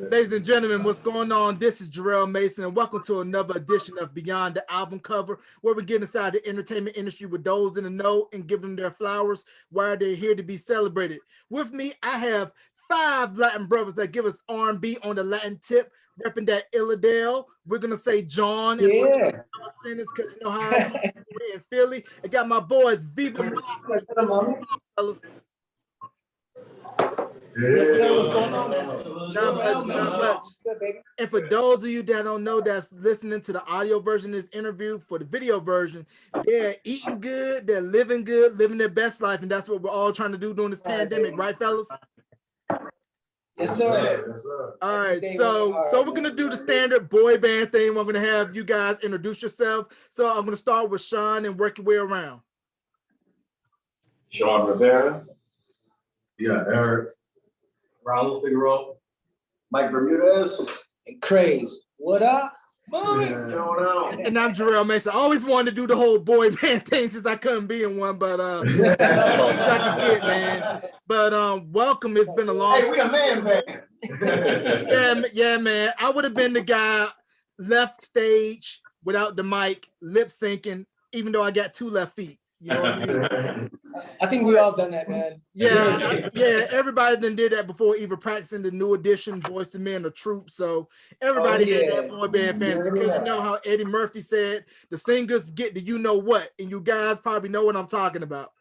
Ladies and gentlemen, what's going on? This is Jarrell Mason, and welcome to another edition of Beyond the Album Cover, where we get inside the entertainment industry with those in the know and give them their flowers while they're here to be celebrated. With me, I have 5 Latin brothers that give us R&B on the Latin tip, repping that Illadale. We're gonna say John, and we're sentence because you know how we're in Philly. I got my boys Viva Mas. Yes, what's going on, man? Not much. And for those of you that don't know, that's listening to the audio version of this interview, for the video version, they're eating good, they're living good, living their best life, and that's what we're all trying to do during this pandemic, right, fellas? Yes, sir. Yes, sir. All right, so we're gonna do the standard boy band thing. We're gonna have you guys introduce yourself. So I'm gonna start with Sean and work your way around. Sean Rivera. Yeah, Eric. Raul Figueroa, Mike Bermudez, and Craze. What up? Yeah. Going on? And I'm Jarrell Mason. I always wanted to do the whole boy band thing since I couldn't be in one, but that's as close as I could get, man. But welcome. It's been a long Hey, we a man band. yeah, man. I would have been the guy left stage without the mic, lip syncing, even though I got 2 left feet. You know what I mean? I think we all done that, man. Yeah, everybody done did that before, even practicing the new edition, Boys to Men, the troop. So everybody had that boy band fantasy, because you know how Eddie Murphy said, the singers get the you know what, and you guys probably know what I'm talking about.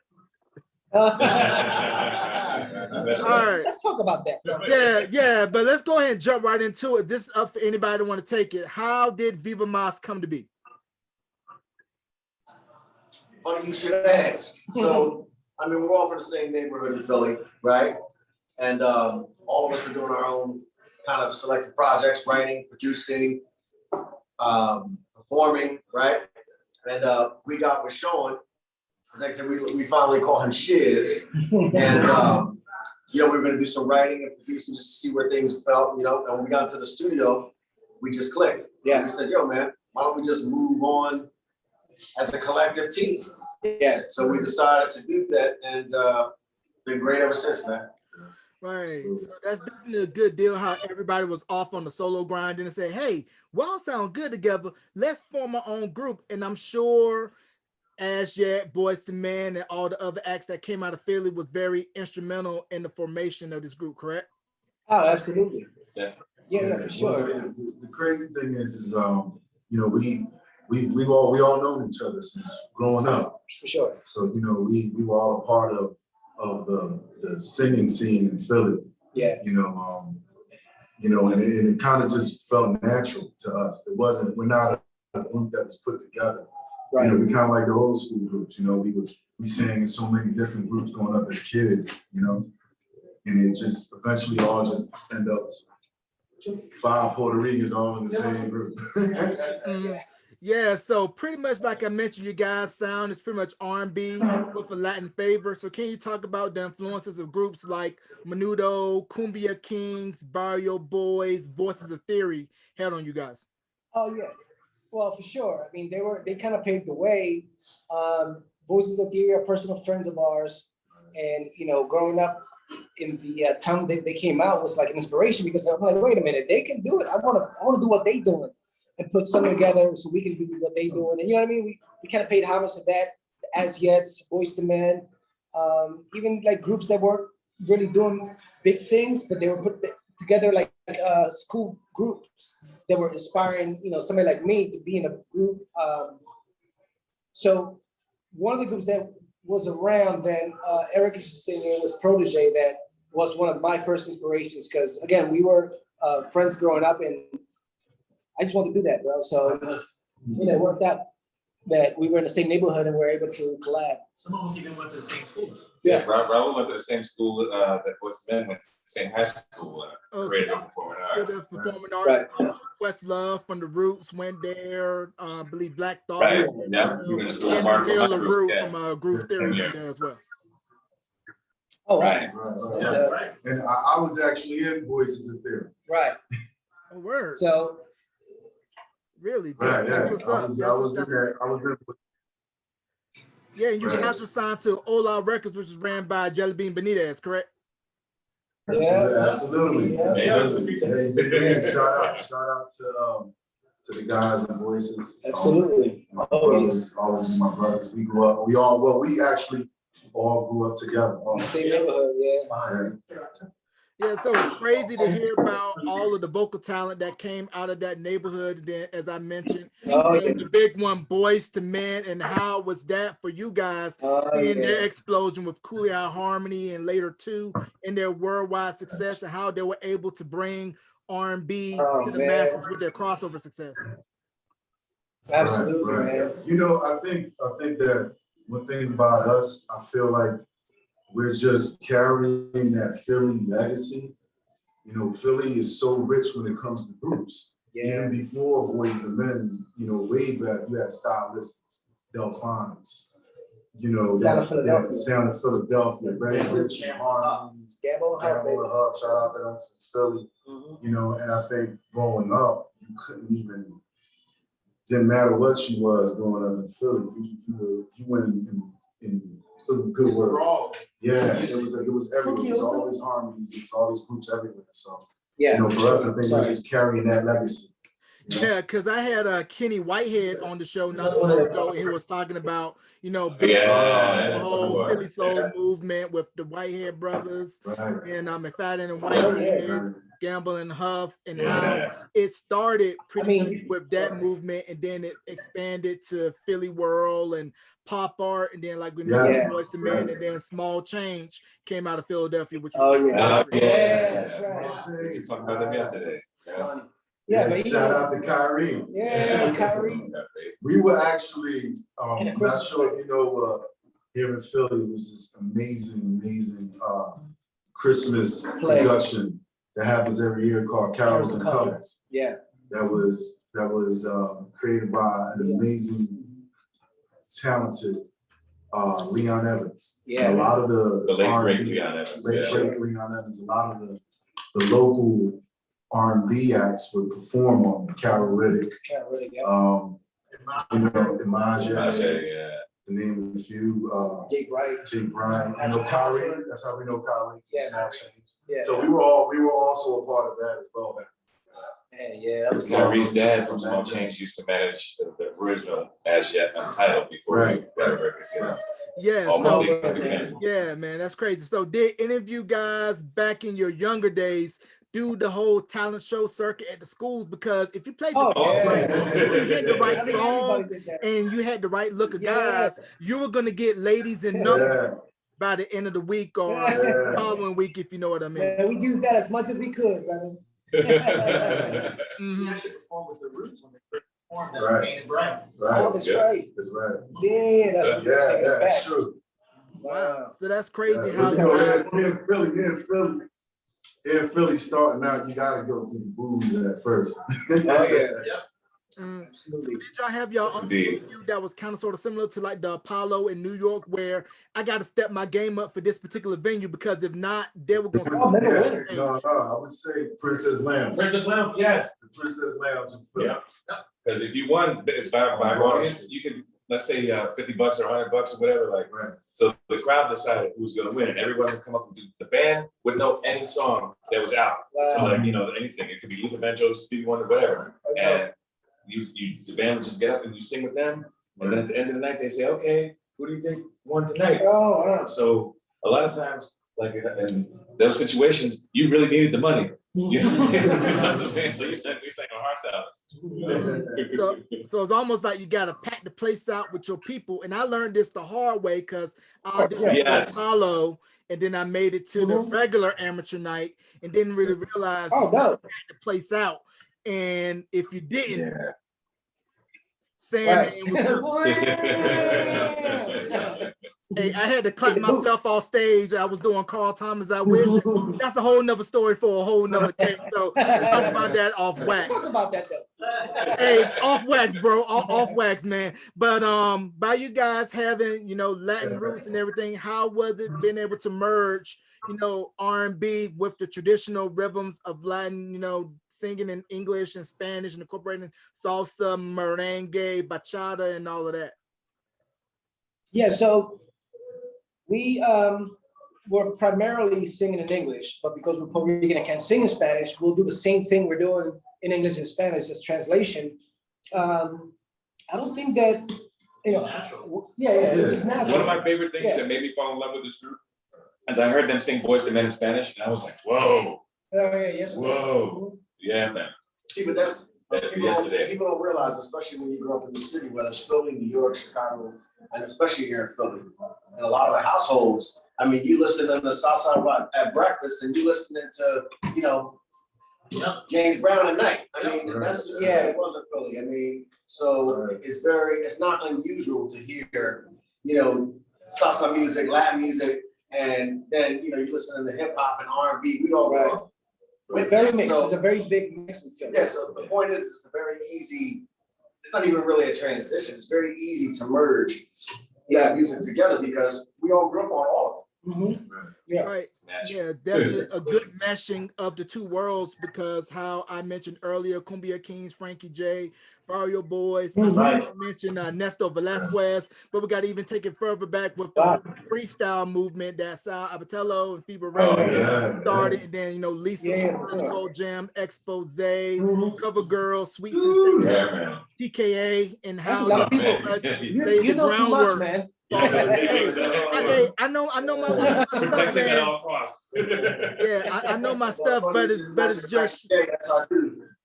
All right. Let's talk about that. Yeah, but let's go ahead and jump right into it. This is up for anybody that want to take it. How did Viva Mas come to be? Funny you should ask. So, I mean, we're all from the same neighborhood in Philly, right? And all of us are doing our own kind of selected projects, writing, producing, performing, right? And we got with Sean, as I said, we finally call him Shiz. And, you know, we were going to do some writing and producing just to see where things felt, you know. And when we got into the studio, we just clicked. Yeah. And we said, yo, man, why don't we just move on as a collective team? Yeah, so we decided to do that, and been great ever since, man. Right, so that's definitely a good deal. How everybody was off on the solo grind and said, "Hey, we all sound good together. Let's form our own group." And I'm sure, As Yet, Boys to Men, and all the other acts that came out of Philly was very instrumental in the formation of this group. Correct? Oh, absolutely. Yeah, for sure. Well, the crazy thing is you know, we all known each other since growing up. For sure. So, you know, we were all a part of the singing scene in Philly. Yeah. You know, and it kind of just felt natural to us. We're not a group that was put together. Right. You know, we kind of like the old school groups, you know, we sang in so many different groups growing up as kids, you know, and it just eventually all just end up 5 Puerto Ricans all in the same group. Yeah, so pretty much like I mentioned, you guys' sound is pretty much R&B with a Latin flavor. So can you talk about the influences of groups like Menudo, Cumbia Kings, Barrio Boys, Voices of Theory had on you guys? Oh yeah, well for sure. I mean, they kind of paved the way. Voices of Theory are personal friends of ours, and you know, growing up in the time they came out was like an inspiration, because I'm like, wait a minute, they can do it. I want to do what they doing, and put something together so we can do what they doing. And you know what I mean? We kind of paid homage to that, As Yet, Boys to Men, even like groups that weren't really doing big things, but they were put together like school groups that were inspiring, you know, somebody like me to be in a group. So one of the groups that was around then, Eric is singing, was Protege, that was one of my first inspirations, because again, we were friends growing up, and I just wanted to do that, bro. So it worked out that we were in the same neighborhood and we were able to collab. Some of us even went to the same schools. Yeah, Raul went to the same school that Boys to Men went to the same high school, creative and performing arts. Performing arts. Right. West Love from the Roots went there. I believe Black Thought. Right. Yeah. And Neil LaRue from Groove Theory went there as well. Oh, right. Right. And I was actually in Voices of Theory. Right. A word. So really, right, that's what's up. I was in there. Yeah, and you guys were signed to Ola Records, which is ran by Jelly Bean Benitez, correct? Absolutely. Yeah. Shout out to the guys and voices. Absolutely. My brothers, always my brothers. We grew up. We actually all grew up together. Same neighborhood, Yeah, so it's crazy to hear about all of the vocal talent that came out of that neighborhood. Then, as I mentioned, the big one, Boys to Men, and how was that for you guys in their explosion with Cooley Eye Harmony and later too in their worldwide success, and how they were able to bring R&B to the masses with their crossover success. Absolutely, man. You know, I think that one thing about us, I feel like we're just carrying that Philly legacy. You know, Philly is so rich when it comes to groups. Even before Boys to Men, you know, way back, you had stylists, Delphonics, you know, Sound of Philadelphia. Sound of Philadelphia, Brad Rich, Harmonies, Gamble Hub, shout out to them from Philly. You know, and I think growing up, you couldn't even, didn't matter what you was growing up in Philly, you went in some good work. Yeah, it was everywhere. It was always harmonies. It was always groups everywhere. So you know, for us, I think we're just carrying that legacy. You know? Yeah, because I had Kenny Whitehead on the show not too long ago, and he was talking about, you know, the whole Philly soul movement with the Whitehead brothers and McFadden and Whitehead, Gamble and Huff, and how it started pretty much with that movement, and then it expanded to Philly World and pop art, and then like we know Boys to Men, and then Small Change came out of Philadelphia, which was We just talked about them yesterday. Shout out to Kyrie. Kyrie. We were actually, I'm not sure if you know, here in Philly, it was this amazing Christmas production that happens every year called Carols and Colors. That was created by an amazing, talented Leon Evans. A lot of the late great Leon Evans. Great Leon Evans. A lot of the local R&B acts would perform on Carol Riddick. You know, Imagine, to name a few. Jake Bryan. I know Kyrie. That's how we know Kyrie. Small Change. So we were also a part of that as well. That was Kyrie's dad from Small Change used to manage the original As Yet Untitled before he got a record. Yeah, man, that's crazy. So did any of you guys back in your younger days do the whole talent show circuit at the schools? Because if you played your you had the right song and you had the right look of guys, you were gonna get ladies and numbers by the end of the week or the following week, if you know what I mean. Man, we used that as much as we could, brother. We actually performed with the Roots when they first performed that Kane and Brian. Oh, that's right. That's right. Yeah, that's true. Wow. So that's crazy how you in Philly starting out, you gotta go through the booze at first. So did y'all have y'all own venue that was kind of sort of similar to like the Apollo in New York, where I got to step my game up for this particular venue, because if not, they were going to No, I would say Princess Lounge. Princess Lounge, yeah. The Princess Lounge in Philly. Because if you won by audience, you could, let's say $50 or $100 or whatever, so the crowd decided who's gonna win, and everyone would come up and do, the band would know any song that was out. So anything, it could be Luther Vandross, Stevie Wonder, whatever. And the band would just get up and you sing with them, and then at the end of the night they say, okay, who do you think won tonight? So a lot of times, like in those situations, you really needed the money. You know what I'm saying? So we sang our hearts out. So it's almost like you gotta pack the place out with your people. And I learned this the hard way, because I did Apollo, and then I made it to the regular amateur night, and didn't really realize you pack the place out. And if you didn't, Sandman was hey, I had to clap myself off stage. I was doing Carl Thomas I Wish. That's a whole nother story for a whole nother day. So let's talk about that off wax. Talk about that though. Hey, off wax, bro. Off wax, man. But by you guys having, Latin roots and everything, how was it being able to merge, R&B with the traditional rhythms of Latin, singing in English and Spanish and incorporating salsa, merengue, bachata, and all of that? Yeah, so we we're primarily singing in English, but because we're Puerto Rican and can't sing in Spanish, we'll do the same thing we're doing in English and Spanish, just translation. I don't think that, you know, yeah, it's natural. One of my favorite things Yeah. that made me fall in love with this group is I heard them sing Boys to Men in Spanish, and I was like, whoa, Yes. whoa, yeah, man. See, but that's, Yesterday. people don't realize, especially when you grow up in the city, whether it's Philly, New York, Chicago, and especially here in Philly. And a lot of the households, I mean, you listen to the Southside Rock at breakfast and you listening to, you know, James Brown at night. I mean, that's just, it wasn't Philly. I mean, so it's not unusual to hear, you know, salsa music, Latin music, and then, you know, you listen to hip hop and R&B. We all grew up with Very that. mixed. So, It's a very big mix in Philly. yeah, so the point is, it's a very easy, it's not even really a transition. It's very easy to merge that music together because we all grew up on all of it. Yeah. Right. Yeah, definitely a good meshing of the two worlds, because how I mentioned earlier, Cumbia Kings, Frankie J, Barrio Boys, I mentioned Nesto Velasquez, but we got to even take it further back with the freestyle movement that Sal Abatello and Fever Ray started, and then, you know, Lisa, Nicole Jam, Expose, Cover Girl, Sweet Sensation, TKA, and how a lot of people. You know too much, man. Hey, I know my Protecting man. at all costs. Yeah, I know my stuff, but it's just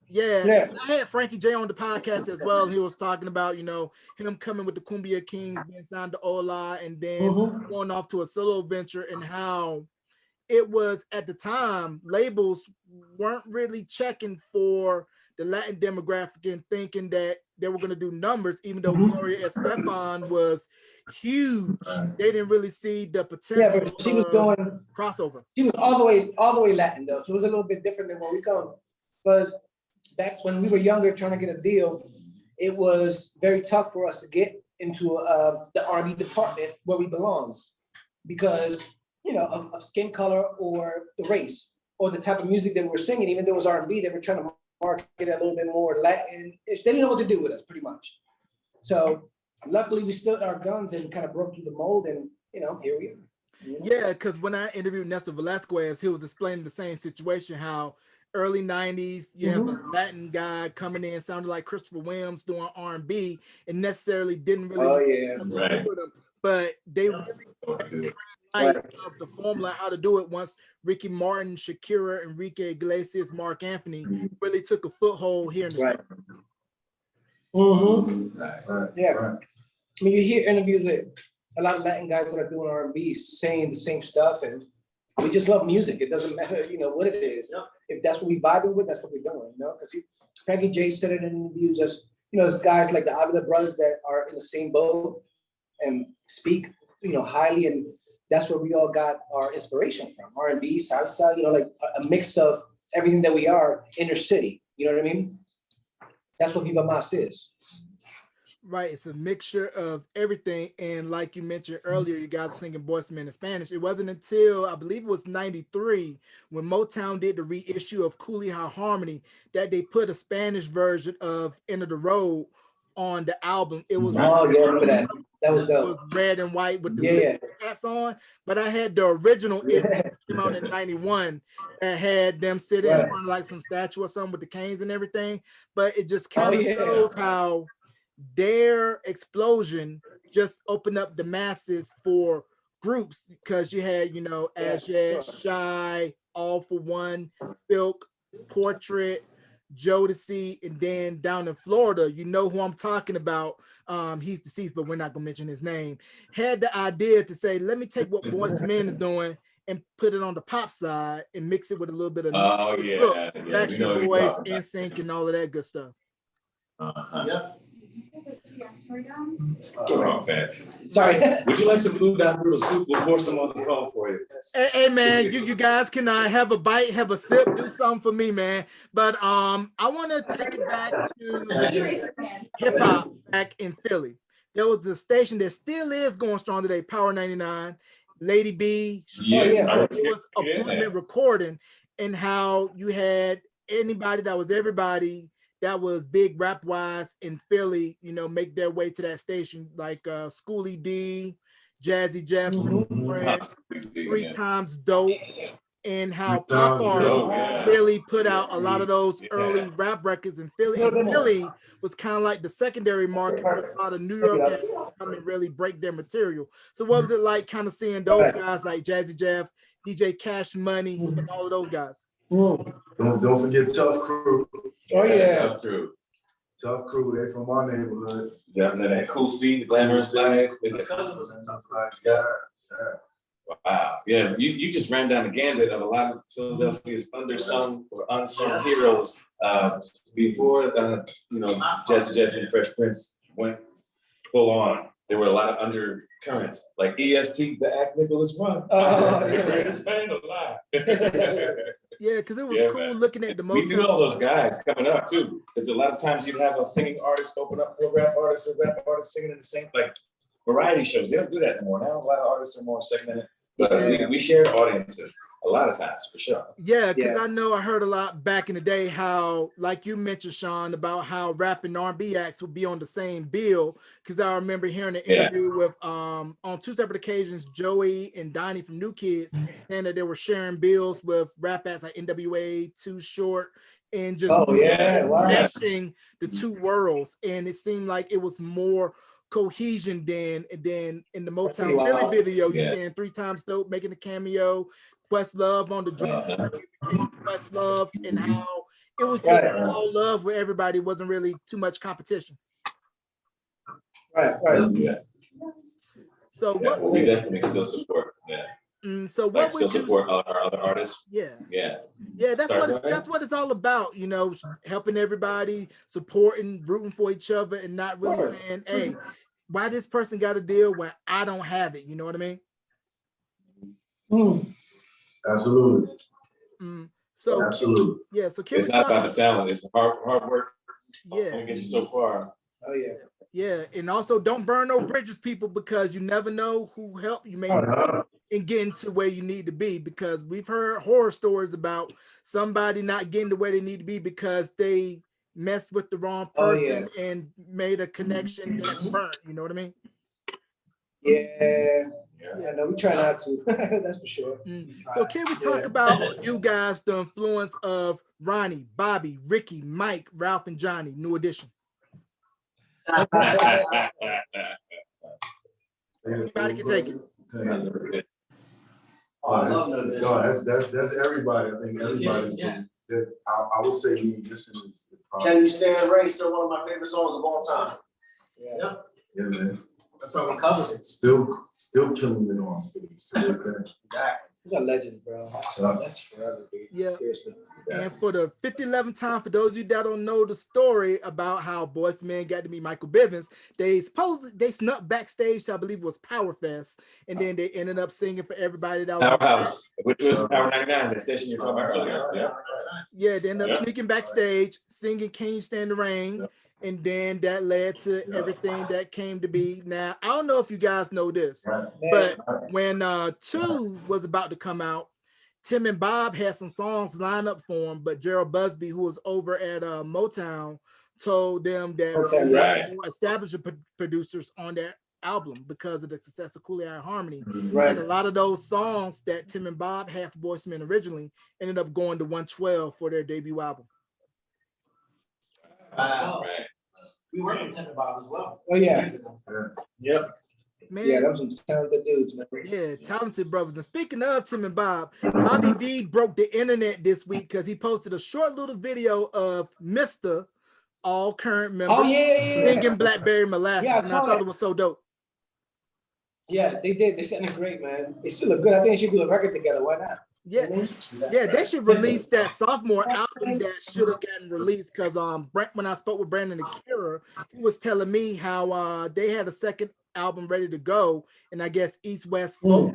yeah. I had Frankie J on the podcast as well. He was talking about, you know, him coming with the Cumbia Kings, being signed to Ola, and then going off to a solo venture, and how it was at the time labels weren't really checking for the Latin demographic and thinking that they were going to do numbers, even though Gloria Estefan was huge. They didn't really see the potential. Yeah, but she was doing crossover. She was all the way Latin though, so it was a little bit different than where we come. But back when we were younger, trying to get a deal, it was very tough for us to get into the R&B department where we belong, because you know of skin color or the race or the type of music that we were singing. Even though it was R&B, they were trying to market it a little bit more Latin. They didn't know what to do with us, pretty much. So luckily, we stood our guns and kind of broke through the mold, and you know, here we are. Yeah, because when I interviewed Nestor Velasquez, he was explaining the same situation, how early 90s, you have a Latin guy coming in, sounded like Christopher Williams doing R&B, and necessarily didn't really know what to do with him. But they really of the formula, how to do it, once Ricky Martin, Shakira, Enrique Iglesias, Mark Anthony really took a foothold here in the States. Yeah. I mean, you hear interviews with a lot of Latin guys that are doing R&B saying the same stuff, and we just love music. It doesn't matter, you know, what it is. If that's what we vibing with, that's what we're doing, you know? Because Frankie J said it in interviews, as you know, as guys like the Avila brothers that are in the same boat and speak, you know, highly, and that's where we all got our inspiration from. R&B, salsa, you know, like a mix of everything that we are inner city. You know what I mean? That's what Viva Mas is. Right, it's a mixture of everything, and like you mentioned earlier, you guys singing Boys to Men in Spanish. It wasn't until I believe it was '93 when Motown did the reissue of Coolie High Harmony that they put a Spanish version of End of the Road on the album. It was remember that? That was dope. It was red and white with the hats on, but I had the original. It came out in '91 that had them sitting in front of like some statue or something with the canes and everything. But it just kind of shows how their explosion just opened up the masses for groups, because you had, you know, Azjet, Shy, All for One, Silk, Portrait, Jodeci, and then down in Florida, you know who I'm talking about. He's deceased, but we're not gonna mention his name. Had the idea to say, let me take what Boyz II Men is doing and put it on the pop side and mix it with a little bit of Backstreet Boys, NSYNC, and all of that good stuff. Oh, man. Sorry. Would you like some blue dot noodle soup? We'll pour some on the phone for you. Hey man, you guys can have a bite, have a sip, do something for me, man. But I want to take it back to hip hop back in Philly. There was a station that still is going strong today, Power 99, Lady B. It was appointment recording, and how you had anybody that was everybody that was big rap wise in Philly, you know, make their way to that station, like Schoolie D, Jazzy Jeff, Mhm. Friends, Three Yeah. Times Dope, and how Three Times Pop Dope. Art Yeah. really put out a lot of those Yeah. early rap records in Philly. No, And no, no. Philly was kind of like the secondary market where a lot of New York cats come and really break their material. So what was it like kind of seeing those Right. guys like Jazzy Jeff, DJ Cash Money, and all of those guys? Mm. Don't forget Tough Crew. Oh, yeah. Tough Crew. Tough Crew, they from our neighborhood. Yeah, and then that Cool C, the Glamorous Flags. Yeah. Wow. Yeah, you just ran down the gambit of a lot of Philadelphia's undersung or unsung heroes. Before Jazzy Jeff and Fresh Prince went full on, there were a lot of undercurrents, like EST, the act Nicholas Run. Oh, yeah. Greatest band alive. Yeah, because it was Yeah, cool man. looking at the We knew all Motown. those guys coming up too, because a lot of times you'd have a singing artist open up for a rap artist or rap artist singing in the same, like variety shows. They don't do that anymore. Now a lot of artists are more segmented, but we shared audiences a lot of times for sure. Yeah, because Yeah. I know I heard a lot back in the day how, like you mentioned, Sean, about how rap and R&B acts would be on the same bill. Because I remember hearing an interview with on two separate occasions, Joey and Donnie from New Kids, and that they were sharing bills with rap acts like NWA, Too Short, and just meshing the two worlds. And it seemed like it was more cohesion than in the Motown Philly video. You seeing Three Times Dope making a cameo, Questlove on the drum, Questlove, and how it was just all love where everybody wasn't really too much competition. Right. Yeah. So Yeah, what? we definitely still support. Yeah. So Like what still would you? support our other artists. Yeah. Yeah. That's what it's all about. You know, helping everybody, supporting, rooting for each other, and not really saying, "Hey, why this person got a deal when I don't have it?" You know what I mean? Absolutely. So Absolutely. yeah. So can It's we not talk? about the talent. It's hard work. Yeah. Only gets you so far. Oh yeah. Yeah, and also don't burn no bridges, people, because you never know who helped you maybe and getting to where you need to be. Because we've heard horror stories about somebody not getting to where they need to be because they messed with the wrong person and made a connection that burnt. You know what I mean? Yeah. No, we try not to. That's for sure. So can we talk about you guys, the influence of Ronnie, Bobby, Ricky, Mike, Ralph, and Johnny, New Edition? Anybody can take it. That's everybody. I think everybody's that I would say New Edition is probably. Can You Stand Rain, still one of my favorite songs of all time. Yeah. Yeah, man. That's why we cover it. Still killing it on stage. So Exactly. He's a legend, bro. That's forever, dude. Yeah. Seriously. And for the 5011th time, for those of you that don't know the story about how Boyz II Men got to meet Michael Bivins, they snuck backstage to, I believe it was Power Fest, and then they ended up singing for everybody that was Powerhouse, which was Power 99, the station you were talking about earlier. Yeah, they ended up sneaking backstage, singing Can You Stand the Rain, and then that led to everything that came to be. Now, I don't know if you guys know this, but when 2 was about to come out, Tim and Bob had some songs lined up for him, but Gerald Busby, who was over at Motown, told them that more established producers on their album because of the success of Cooley Eye Harmony. And a lot of those songs that Tim and Bob had for Boyz II Men originally ended up going to 112 for their debut album. We worked with Tim and Bob as well. Oh yeah. Yep. Man, Yeah, those some talented dudes, man. Yeah, talented brothers. And speaking of Tim and Bob, Bobby V broke the internet this week because he posted a short little video of Mr. All Current Member singing Blackberry Molasses. Yeah, I and I saw thought that. it was so dope. Yeah, they did. They sounded great, man. They still look good. I think they should do a record together. Why not? Yeah, yeah, they should release that sophomore album that should have gotten released because when I spoke with Brandon Akira, he was telling me how they had a second album ready to go, and I guess East West Folk,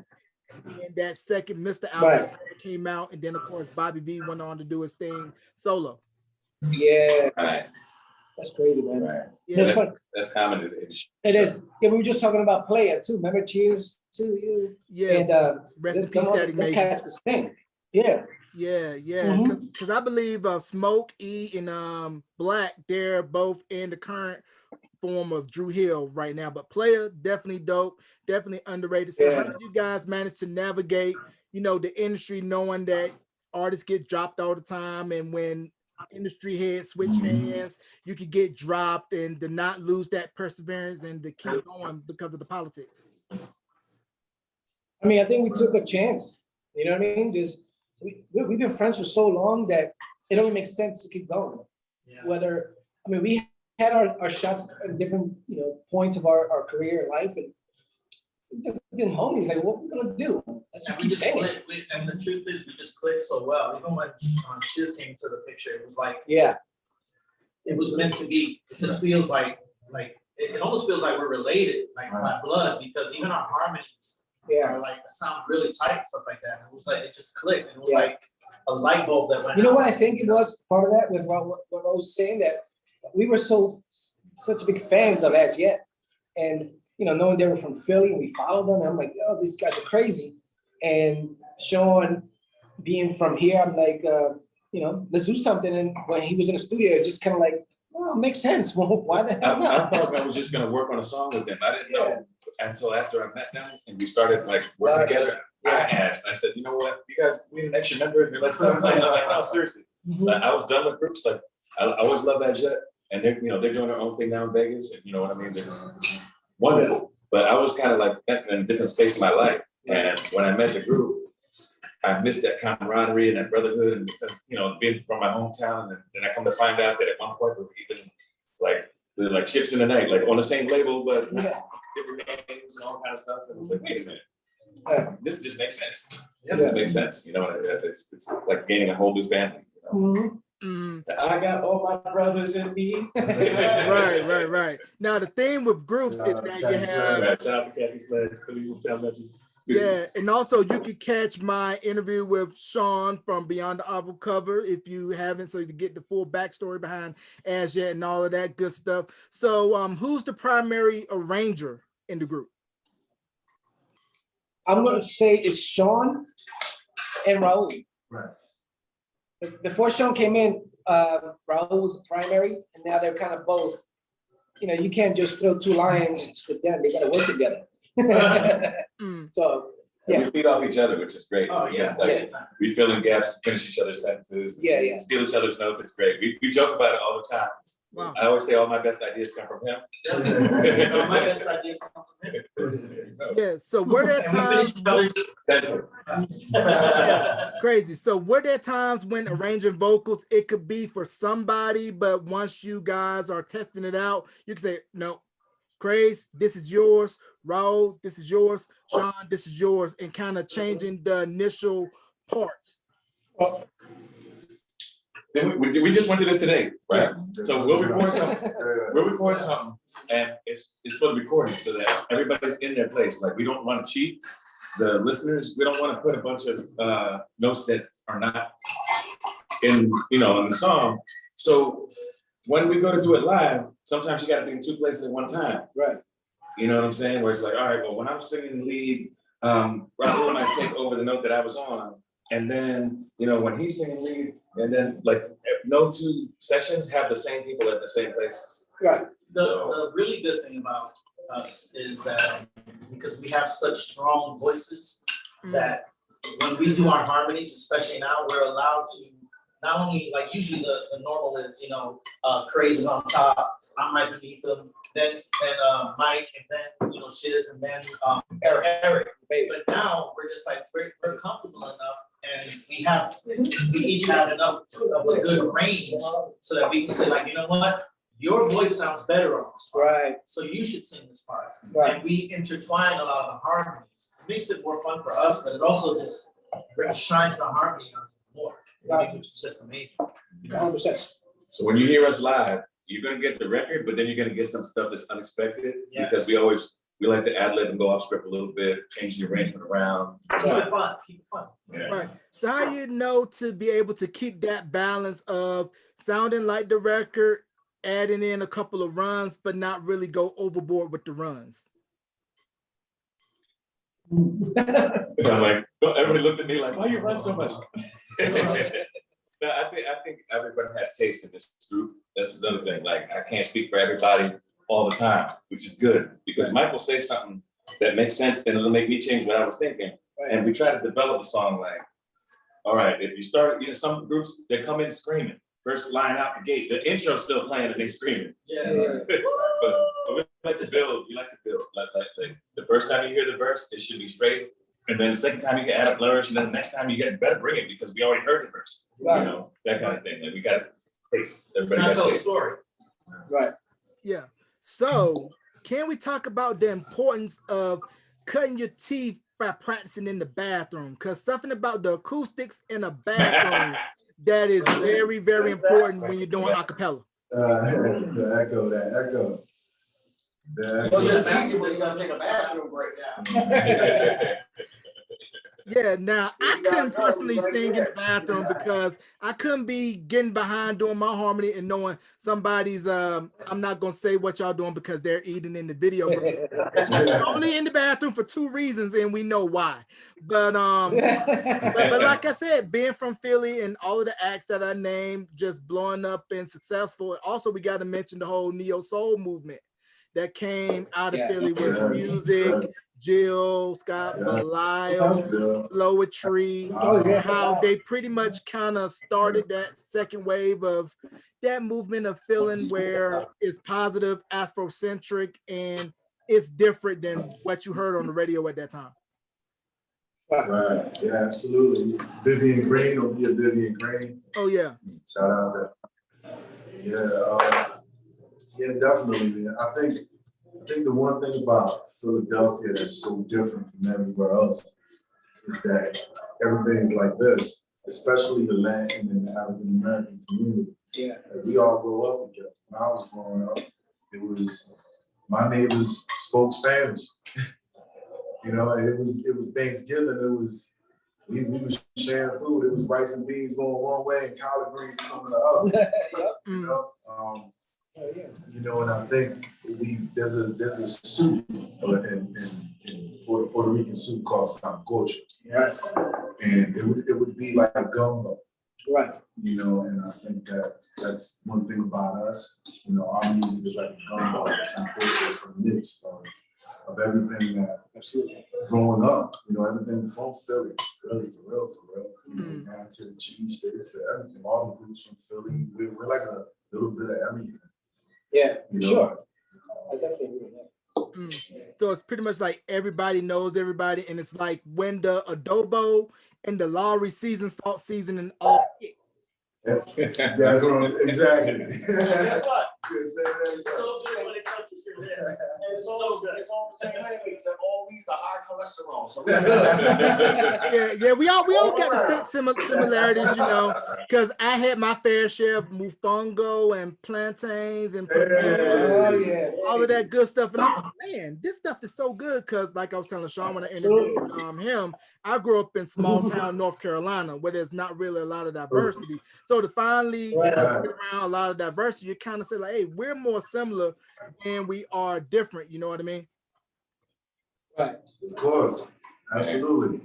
and that second Mr. album came out, and then of course Bobby V went on to do his thing solo. Yeah, that's crazy, man. Yeah, that's fun. That's common in the industry. It is. Yeah, we were just talking about Player too. Remember Cheers to You? Yeah, and rest in peace, Daddy Major. Cats could sing. Yeah. Yeah, because I believe Smoke, E, and Black, they're both in the current form of Drew Hill right now, but player definitely dope, definitely underrated. So how did you guys manage to navigate, you know, the industry, knowing that artists get dropped all the time, and when industry heads switch hands, you could get dropped, and to not lose that perseverance and to keep going because of the politics? I mean, I think we took a chance. You know what I mean? Just we've been friends for so long that it only makes sense to keep going. Yeah. Whether, I mean, we had our shots at different, you know, points of our career and life, and we've just been homies. Like, what we gonna do? Let's just And we keep just saying it. clicked, and the truth is, we just clicked so well. Even when Shiz came to the picture, it was like, Yeah, it was meant to be. It just feels like it almost feels like we're related, like by blood, because even our harmonies yeah. are like sound really tight and stuff like that. And it was like it just clicked. It was Yeah. like a light bulb that went You know out. what I think it was part of that with what I was saying, that we were such big fans of As Yet, and you know, knowing they were from Philly and we followed them, I'm like, oh, these guys are crazy. And Sean being from here, I'm like, you know, let's do something. And when he was in the studio, it just kind of like, well, it makes sense. Well, why the hell I not? thought I was just gonna work on a song with them. I didn't know until after I met them and we started like working together. I said, you know what, you guys, we need an extra member. And they're like, stop playing. I'm like, no, seriously. Like, I was done with groups. Like, I always loved that jet. And they're, you know, they're doing their own thing now in Vegas. And you know what I mean? They're wonderful. But I was kind of like in a different space in my life. And when I met the group, I missed that camaraderie and that brotherhood. And because, you know, being from my hometown, and then I come to find out that at one point we were even we were like ships in the night, like on the same label, but different names and all kind of stuff. And I was like, wait a minute. This just makes sense. It just makes sense. You know what I mean? It's like gaining a whole new family. You know? I got all my brothers in me. Right. Now the thing with groups is that you have. Right, shout out to Kathy Sledge. Yeah, and also you can catch my interview with Sean from Beyond the Album Cover if you haven't, so you get the full backstory behind As Yet and all of that good stuff. So who's the primary arranger in the group? I'm gonna say it's Sean and Raul. Right. Before Sean came in, Raul was the primary, and now they're kind of both. You know, you can't just throw two lions with them; they gotta work together. So And we feed off each other, which is great. Oh, yeah. Like, we fill in gaps, finish each other's sentences. Yeah. Steal each other's notes. It's great. We joke about it all the time. Wow. I always say all my best ideas come from him. You know, my best ideas come from him. Yeah, so were there And we finish times each other's. crazy? So were there times when arranging vocals, it could be for somebody, but once you guys are testing it out, you can say, no, Craze, this is yours. Raul, this is yours. Sean, this is yours, and kind of changing the initial parts. We just went to this today, right? So we'll record something. Yeah. We'll record something, and it's for the recording so that everybody's in their place. Like, we don't want to cheat the listeners. We don't want to put a bunch of notes that are not in, you know, in the song. So when we go to do it live, sometimes you got to be in two places at one time. Right. You know what I'm saying? Where it's like, all right, well, when I'm singing lead, Raul might take over the note that I was on. And then, you know, when he's singing lead, and then like no two sessions have the same people at the same places. Right. The really good thing about us is that because we have such strong voices that when we do our harmonies, especially now, we're allowed to not only, like, usually the normal is, you know, Craze is on top, I'm right beneath him, then Mike, and then, you know, Shiz, and then Eric. But now we're just like, we're comfortable enough, and we each have enough of a good range so that we can say, like, you know what, your voice sounds better on this part, Right. so you should sing this part. Right. And we intertwine a lot of the harmonies. It makes it more fun for us, but it also just shines the harmony on more, Right. which is just amazing. 100%. So when you hear us live, you're gonna get the record, but then you're gonna get some stuff that's unexpected. Yes. Because we like to ad lib and go off script a little bit, change the arrangement around. Keep it fun, keep it fun. Yeah. Right. So how you know to be able to keep that balance of sounding like the record, adding in a couple of runs, but not really go overboard with the runs? And I'm like, everybody looked at me like, why you run so much? No, I think everybody has taste in this group. That's another thing. Like, I can't speak for everybody, all the time, which is good, because Mike will say something that makes sense, and it'll make me change what I was thinking. And we try to develop a song like, all right, if you start, some groups, they come in screaming, first line out the gate, the intro's still playing and they screaming. But we like to build, like the first time you hear the verse, it should be straight. And then the second time you can add a flourish, and then the next time you better bring it because we already heard the verse. That kind of thing. Like we got to taste, everybody got to Tell a taste. story. Right. Yeah. So can we talk about the importance of cutting your teeth by practicing in the bathroom? Because something about the acoustics in a bathroom that is very, very important when you're doing a cappella. The echo. Well, it's just easy when you gotta take a bathroom break now. Yeah, now I couldn't personally sing in the bathroom because I couldn't be getting behind doing my harmony and knowing somebody's I'm not gonna say what y'all doing because they're eating in the video. Only in the bathroom for 2 reasons, and we know why. But like I said, being from Philly and all of the acts that I named just blowing up and successful. Also, we got to mention the whole neo soul movement that came out of Philly with music. Jill, Scott, Belial, Poetry, how they pretty much kind of started that second wave of that movement of feeling where it's positive, Afrocentric, and it's different than what you heard on the radio at that time. Right. Yeah, absolutely. Vivian Green, don't forget Vivian Green. Oh yeah. Shout out there. Yeah, definitely, man. I think the one thing about Philadelphia that's so different from everywhere else is that everything's like this, especially the Latin and the African American community. Yeah. Like, we all grow up together. When I was growing up, it was my neighbors spoke Spanish. It was Thanksgiving. It was we was sharing food. It was rice and beans going one way and collard greens coming the other. And I think there's a soup in Puerto Rican soup called sancocho. Yes. And it would be like a gumbo. Right. And I think that's one thing about us. Our music is like a gumbo. Sancocho is a mix of everything that growing up, everything from Philly, really, for real. Down to the cheese sticks, to everything. All the groups from Philly, we're like a little bit of everything. Yeah, sure. I definitely agree with that. So it's pretty much like everybody knows everybody, and it's like when the adobo and the Lowry season, salt season, and all. That's exactly. Guess what? Good, say that. It's so good when it touches your lips. And it's all good. It's all the same anyways. They're all these are high cholesterol, so we're good. Yeah. We all got the similarities, because I had my fair share of mofongo and plantains and all of that good stuff. And I'm like, man, this stuff is so good because, like I was telling Sean when I interviewed him, I grew up in small town North Carolina where there's not really a lot of diversity. So to finally be around a lot of diversity, you kind of say like, hey, we're more similar than we are different. You know what I mean? Right. Of course. Absolutely.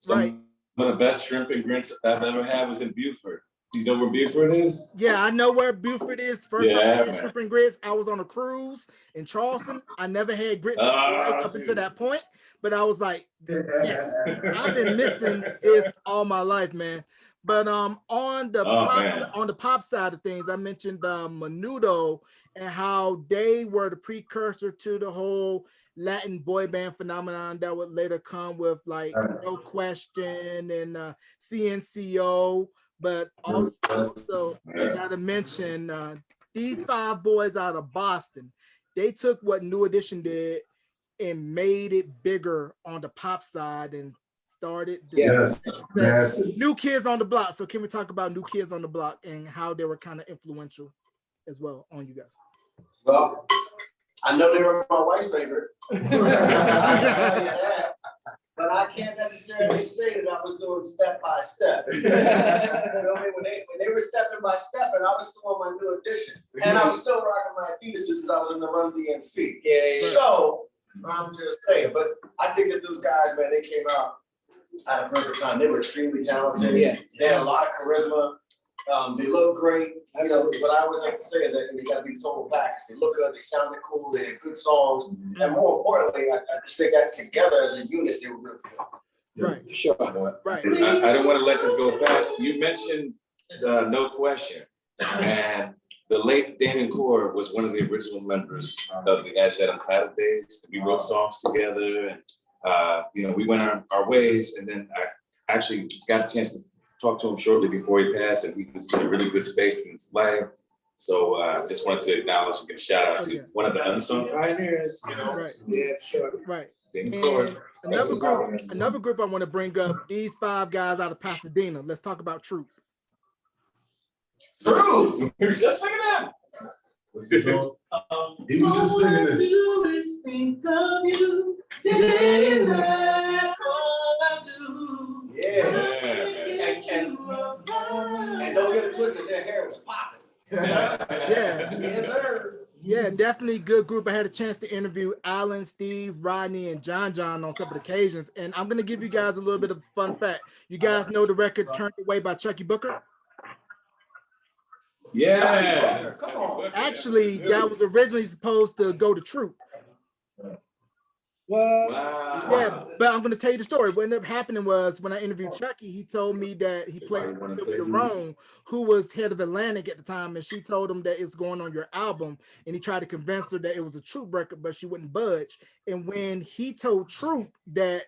Right. One of the best shrimp and grits I've ever had was in Beaufort. You know where Beaufort is? Yeah, I know where Beaufort is. First time I had shrimp and grits, I was on a cruise in Charleston. I never had grits in my life up until that point, but I was like, yes, I've been missing this all my life, man. But on the pop side of things, I mentioned Menudo and how they were the precursor to the whole Latin boy band phenomenon that would later come with like No Question and CNCO. But also I gotta mention these 5 boys out of Boston. They took what New Edition did and made it bigger on the pop side and started New Kids on the Block. So can we talk about New Kids on the Block and how they were kind of influential as well on you guys? Well, I know they were my wife's favorite. I can tell you that. But I can't necessarily say that I was doing step by step. When they were stepping by step, and I was still on my New Edition, and I was still rocking my Adidas because I was in the Run DMC. So I'm just saying, but I think that those guys, man, they came out at a perfect time. They were extremely talented. They had a lot of charisma. They look great. You know, what I always like to say is that they gotta be the total package. They look good, they sounded cool, they had good songs. And more importantly, I just think that together as a unit, they were really good. Right. For sure. Right. I don't want to let this go past. You mentioned No Question, and the late Damon Core was one of the original members of the Untitled days. We wrote songs together, and you know, we went our ways. And then I actually got a chance to talk to him shortly before he passed, and he was in a really good space in his life. So just wanted to acknowledge and give a shout out to one of the unsung pioneers. You know, Right. Yeah, sure. Right. Damon Core. And another group I want to bring up, these 5 guys out of Pasadena. Let's talk about Troop. True. We were just singing that. What's his song? He was just singing this. Always think of you, day and night, all I do. Yeah. And don't get it twisted, their hair was popping. Yeah. Yes, sir. Yeah, definitely good group. I had a chance to interview Alan, Steve, Rodney, and John on separate occasions. And I'm going to give you guys a little bit of a fun fact. You guys know the record Turned Away by Chucky Booker? Yeah. Come on. Actually, that was originally supposed to go to Troop. What? Wow. Yeah, but I'm going to tell you the story. What ended up happening was when I interviewed Chucky, he told me that he played with Ron, who was head of Atlantic at the time, and she told him that it's going on your album, and he tried to convince her that it was a Troop record, but she wouldn't budge. And when he told Troop that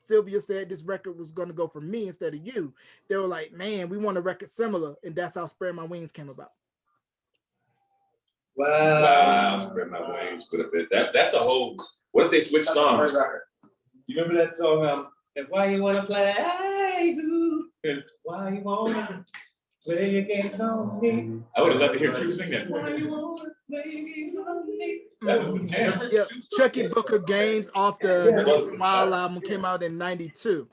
Sylvia said this record was going to go for me instead of you, they were like, man, we want a record similar, and that's how Spread My Wings came about. Wow. Spread My Wings, put a bit. That's a whole. What if they switch songs? You remember that song? And why you wanna play? And why you wanna play your games on me? I would have loved to hear Troop sing that. Why you wanna play games on me? That was the jam. Yeah, Chucky Booker Games off the Wild album came out in '92.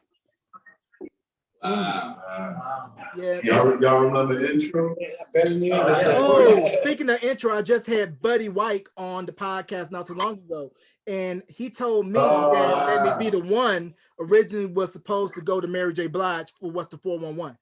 Yeah. Y'all remember the intro? Oh, speaking of intro, I just had Buddy White on the podcast not too long ago, and he told me that Let Me Be the One originally was supposed to go to Mary J. Blige for What's the 411.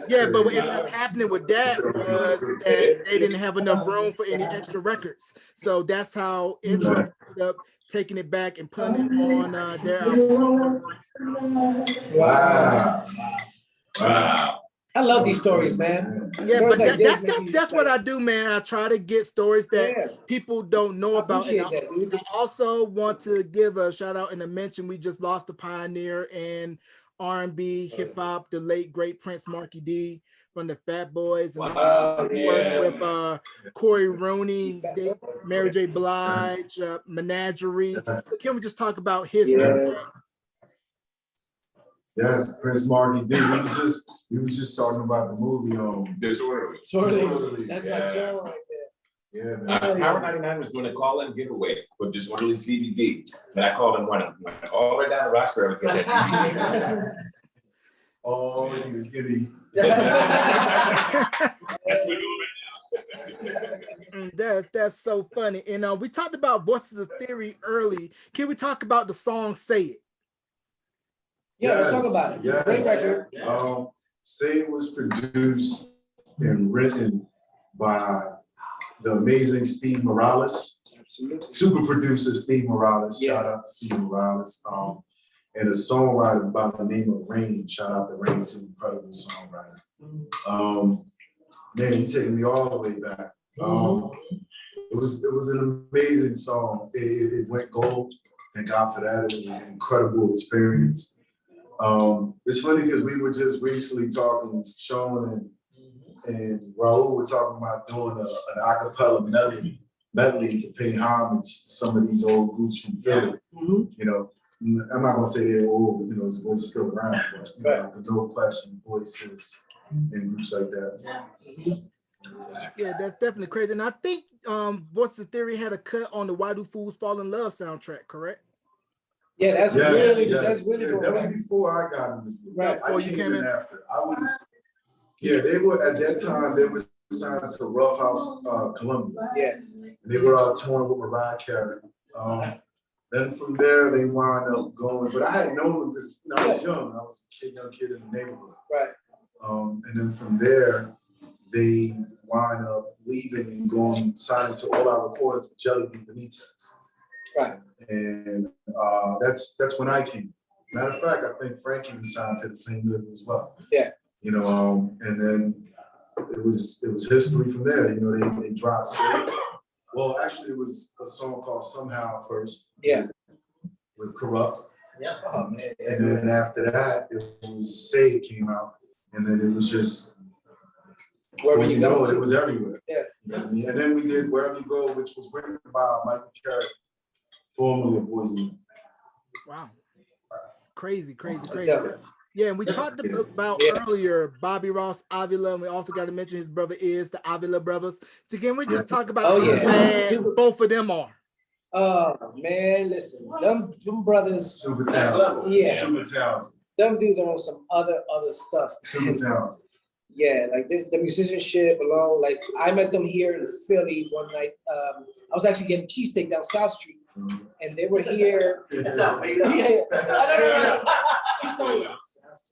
Yeah, but what ended up happening with that was that they didn't have enough room for any extra records. So that's how intro ended up taking it back and putting it on their album. Wow. I love these stories, man. Yeah, Stories but like this make that's me what I do, man. I try to get stories that people don't know about. And I also want to give a shout out and a mention. We just lost a pioneer in R&B, hip hop, the late great Prince Marky D from the Fat Boys, and worked with Corey Rooney, Mary J. Blige, Menagerie. So can we just talk about his music? Yes, Prince Marky D. We was just talking about the movie Disorderly. That's my Joe right there. Yeah, man. Power 99 was doing a call-in giveaway for Disorderly's DVD, and I called him one. Went all the way down to Roxbury to get that DVD. Oh, you giddy. That's what we're doing right now. That's so funny. And we talked about Voices of Theory early. Can we talk about the song Say It? Yeah, let's talk about it. Yes. Great record. Say It was produced and written by the amazing Steve Morales. Absolutely. Super producer Steve Morales. Yeah. Shout out to Steve Morales. And a songwriter by the name of Rain. Shout out to Rain, too, incredible songwriter. Man, he's taking me all the way back. It was an amazing song. It went gold. Thank God for that. It was an incredible experience. It's funny because we were just recently talking, Sean and Raul were talking about doing an a cappella medley to pay homage to some of these old groups from Philly. You know, I'm not gonna say they're old, you know, the boys are still around, but you know, the No Question voices and groups like that. Yeah, that's definitely crazy. And I think Voices of Theory had a cut on the Why Do Fools Fall in Love soundtrack, correct? Yeah, that's really good. That was before I got in the group. Right. I came in after. They were at that time, they were signed to Rough House Columbia. Yeah. And they were all touring with Mariah Carey. Then from there they wound up going, but I had known them because I was young. I was a young kid in the neighborhood. Right. And then from there, they wind up leaving and going signing to all our recordings with Jelly Bean Benitez. Right. And that's when I came. Matter of fact, I think Frankie was signed to the same label as well. Yeah. You know, and then it was history from there. You know, they dropped Say. Well, actually, it was a song called Somehow first. Yeah. With Corrupt. Yeah. Oh man. And then after that, it was Say came out. And then it was just Wherever you go. it was everywhere. Yeah. You know what I mean? And then we did Wherever You Go, which was written by Michael Carrick, formerly of Poison. Wow. Crazy. dope. Yeah, and we talked about earlier Bobby Ross, Avila, and we also got to mention his brother is the Avila brothers. So can we just talk about how bad both of them are? Oh man, listen, them brothers, Super talented. Yeah. Super talented. them dudes are on some other stuff. Super talented. Yeah, like the musicianship alone. Like I met them here in Philly one night. I was actually getting cheesesteak down South Street, and they were here. Yeah. No.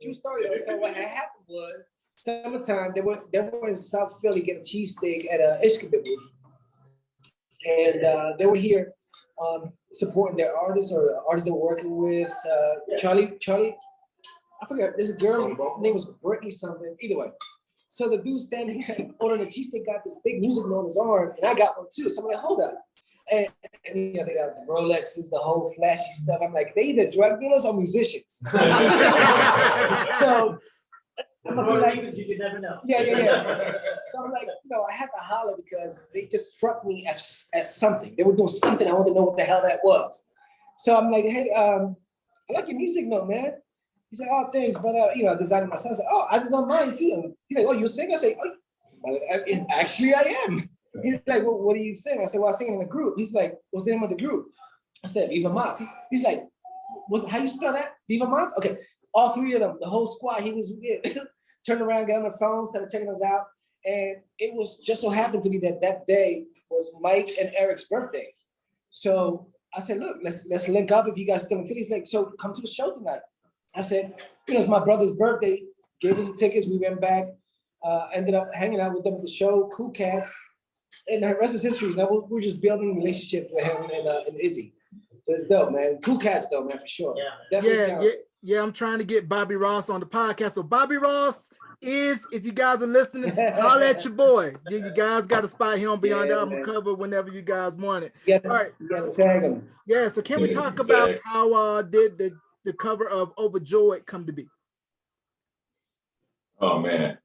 True story. So what had happened was summertime. They were in South Philly getting cheesesteak at Ishkabib, and they were here supporting their artists or artists they were working with. Charlie. I forgot. This girl's name was Brittany something. Either way. So the dude standing ordering the cheesesteak got this big music note on his arm, and I got one too. So I'm like, hold up. And you know, they got the Rolexes, the whole flashy stuff. I'm like, they either drug dealers or musicians. So I'm like, you never know. Yeah. So I'm like, I had to holler because they just struck me as something. They were doing something. I wanted to know what the hell that was. So I'm like, hey, I like your music note, man. He said, oh, thanks, but I designed it myself. I said, oh, I designed mine too. And he's like, oh, you sing? I said, oh, actually I am. He's like, well, what do you sing? I said, well, I sing in a group. He's like, what's the name of the group? I said, Viva Mas. He's like, how you spell that? Viva Mas? Okay. All three of them, the whole squad, he was with. Turned around, got on the phone, started checking us out. And it was just so happened to be that day was Mike and Eric's birthday. So I said, look, let's link up if you guys still in Philly. He's like, so come to the show tonight. I said, it's my brother's birthday. Gave us the tickets. We went back, ended up hanging out with them at the show, cool cats. And the rest is history. Now we're just building relationships with him and Izzy. So it's dope, man. Cool cats though, man, for sure. Yeah. Definitely Yeah. I'm trying to get Bobby Ross on the podcast. So Bobby Ross is, if you guys are listening, holler at your boy. You guys got a spot here on Beyond the Album cover whenever you guys want it. Yeah, all right. You gotta tag him. Yeah, so can we talk about how did the cover of Overjoyed come to be? Oh man.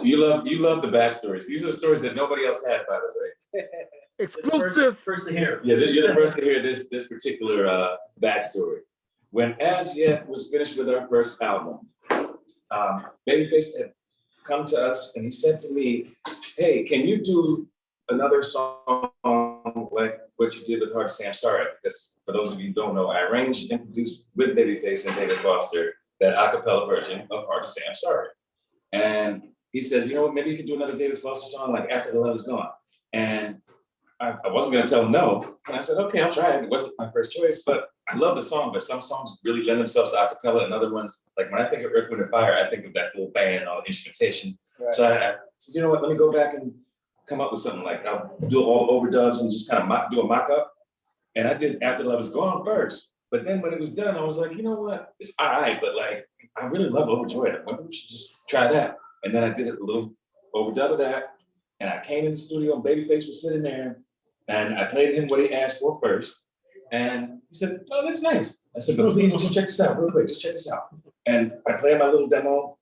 You love the backstories. These are the stories that nobody else has, by the way. Exclusive. First to hear. Yeah, you're the first to hear this particular backstory. When As Yet was finished with our first album, Babyface had come to us and he said to me, hey, can you do another song like what you did with Hard to Say I'm Sorry? Because for those of you who don't know, I arranged and produced with Babyface and David Foster that a cappella version of Hard to Say I'm Sorry. And he says, you know what, maybe you could do another David Foster song like After the Love Is Gone. And I wasn't gonna tell him no. And I said, okay, I'll try it. It wasn't my first choice, but I love the song, but some songs really lend themselves to a cappella and other ones, like when I think of Earth, Wind & Fire, I think of that full band and all the instrumentation. Right. So I said, you know what, let me go back and come up with something like I'll do all the overdubs and just kind of do a mock-up. And I did After Love Is Gone first. But then when it was done, I was like, you know what, it's all right, but like, I really love Overjoyed. Maybe we should just try that. And then I did a little overdub of that. And I came in the studio and Babyface was sitting there and I played him what he asked for first. And he said, oh, that's nice. I said, but please just check this out real quick, just check this out. And I played my little demo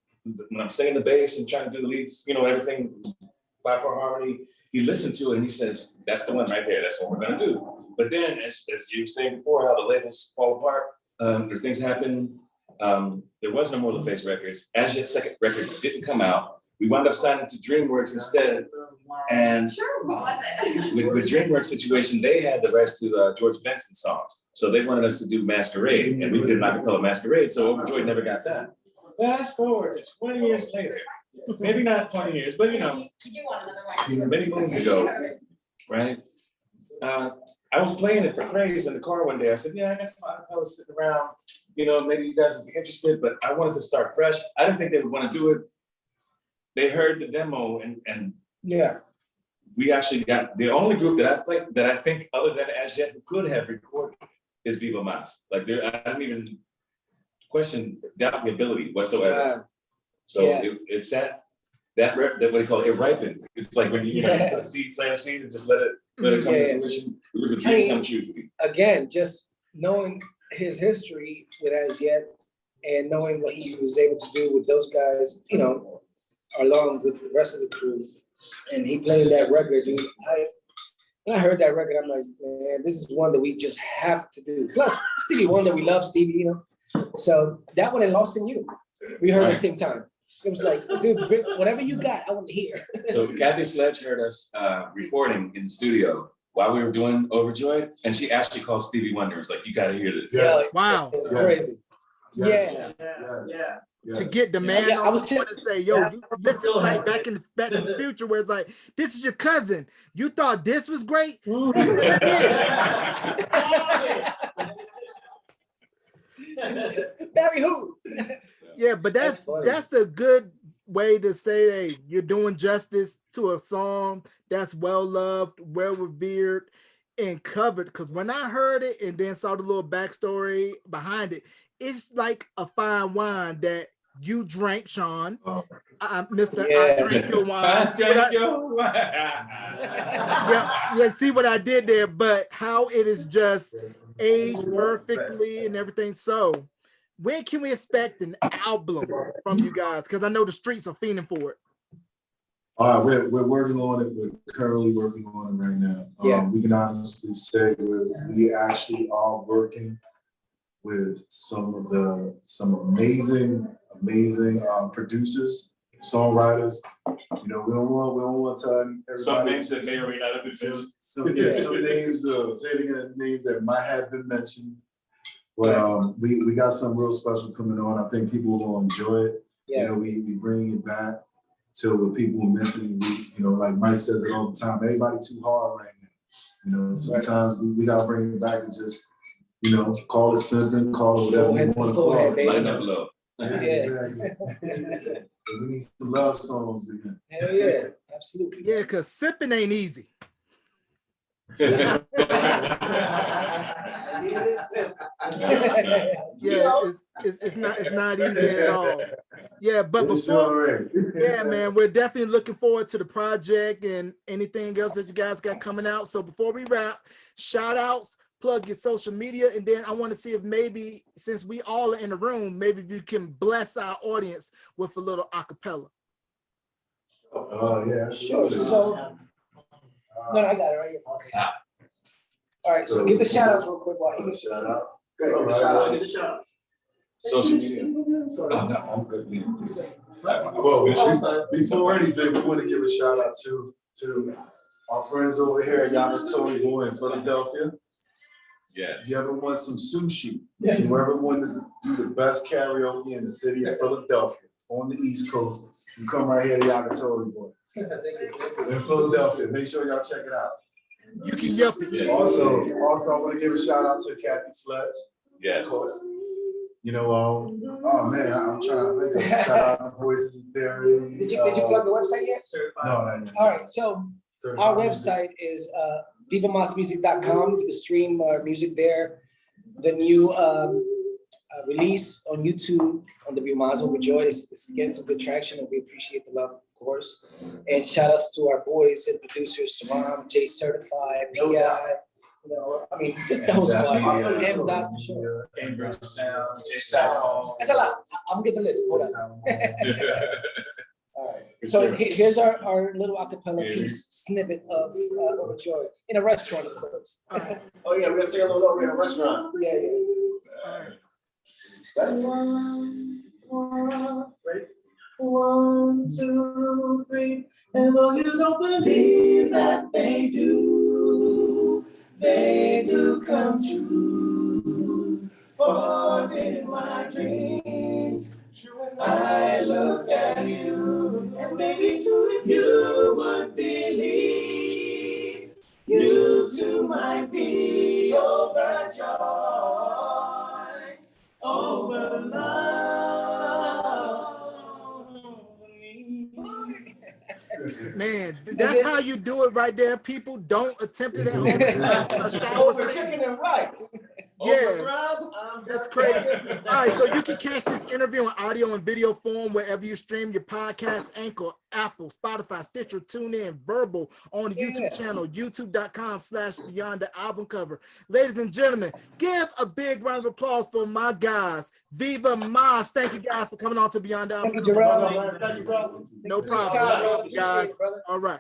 when I'm singing the bass and trying to do the leads, everything, 5-part harmony. He listened to it and he says, that's the one right there, that's what we're gonna do. But then, as you were saying before, how the labels fall apart, or things happen, there was no more LaFace Records. As Yet's second record didn't come out, we wound up signing to DreamWorks instead. And with DreamWorks situation, they had the rights to George Benson songs. So they wanted us to do Masquerade, and we did an acapella Masquerade, so Overjoyed never got done. Fast forward to 20 years later, maybe not 20 years, but many moons ago, right? I was playing it for craze in the car one day. I said, yeah, I got some acapellas sitting around. You know, maybe you guys would be interested, but I wanted to start fresh. I didn't think they would want to do it. They heard the demo and Yeah. we actually got the only group that I think other than As Yet who could have recorded is Viva Mas. Like I didn't even doubt the ability whatsoever. Wow. So Yeah. it's that what do you call it? It ripened. It's like when you Yeah. put a seed, plant a seed, and just let it come Yeah. to fruition. It was a dream come true for me. Again, just knowing his history with As Yet and knowing what he was able to do with those guys, you know, along with the rest of the crew. And he played that record, dude. When I heard that record, I'm like, man, this is one that we just have to do. Plus, Stevie Wonder, we love Stevie, you know. So that one and Lost in You, we heard at the same time. It was like, dude, whatever you got, I want to hear. So Kathy Sledge heard us recording in the studio while we were doing Overjoyed, and she actually called Stevie Wonder. It was like, you got to hear this. Yes. Wow. It's Yes. crazy. Yes. Yeah. Yes. To get the man Yeah, I on was the just- phone and say, yo, you listen like Back to the Future, where it's like, this is your cousin. You thought this was great? Barry who? Yeah, but That's funny. that's a good way to say, hey, you're doing justice to a song that's well loved, well revered, and covered. Because when I heard it and then saw the little backstory behind it, it's like a fine wine that you drank, Sean. Oh. Mr. Yeah. I drank your wine. I drank your wine. Yeah, see what I did there, but how it is just aged perfectly and everything. So when can we expect an album from you guys? Because I know the streets are fiending for it. All right, we're working on it. We're currently working on it right now. Yeah. We can honestly say we actually are working with some amazing producers, songwriters. You know, we don't want to tell everybody. Some names that may or may not have been mentioned. Some names that might have been mentioned. But we got something real special coming on. I think people will enjoy it. Yeah. You know, we bring it back to what people are missing. You know, like Mike says it all the time, everybody too hard right now. You know, sometimes we gotta bring it back and just, you know, call it simping, call it whatever you want to call it. Line up low. Yeah, exactly. But we need some love songs again. Hell yeah, absolutely. Yeah, because sipping ain't easy. Yeah, it's not easy at all. Yeah, but It's before, sure yeah, man, we're definitely looking forward to the project and anything else that you guys got coming out. So before we wrap, shout outs, plug your social media, and then I want to see if maybe, since we all are in the room, maybe if you can bless our audience with a little acapella. Oh, yeah. Sure, so, no, I got it right here. All right, so get the shout outs real quick while he Shout out. Shout out to the shout outs. Social media. Oh, no, I'm good. Well, before anything, we want to give a shout out to our friends over here at Yamatoni Boy in Philadelphia. Yes. If you ever want some sushi, if you ever want to do the best karaoke in the city of Philadelphia on the East Coast, you come right here to Yamatoni Boy in Philadelphia. Make sure y'all check it out. You can yelp it. Yes. Also, I want to give a shout out to Kathy Sledge. Yes. Of course. You know, oh man, I'm trying to think of shout out to Voices of Dairy. Did you plug the website yet? Certified. No, not yet. All right, so our website is vivamasmusic.com. You can stream our music there. The new release on YouTube on the Viva Mas Overjoyed is getting some good traction, and we appreciate the love, of course. And shout outs to our boys and producers, Saram, J Certified, PI. You know, I mean, just the whole squad. M. Dot for sure. Cambridge Sound, J Saxon. That's a lot. I'm gonna get the list. Hold on. All right. For So sure. here's our little acapella Yeah. piece snippet of Overjoyed in a restaurant, of course. All right. Oh, yeah, we're gonna sing a little over in a restaurant. Yeah, yeah. All right. Ready? 1, 2, 3. And though you don't believe that they do come true. For in my dreams, I looked at you, and maybe too, if you would believe, you too might be Man, that's how you do it right there. People don't attempt it at home. Over chicken and rice. Yeah, that's crazy. All right, so you can catch this interview in audio and video form wherever you stream your podcast, Anchor, Apple, Spotify, Stitcher, TuneIn, Verbal, on the YouTube channel, youtube.com/Beyond the Album Cover. Ladies and gentlemen, give a big round of applause for my guys, Viva Mas. Thank you guys for coming on to Beyond the Album Thank you, Cover. Jarrell. No Thank you for your problem. time, bro. Guys. Appreciate it, brother. All right.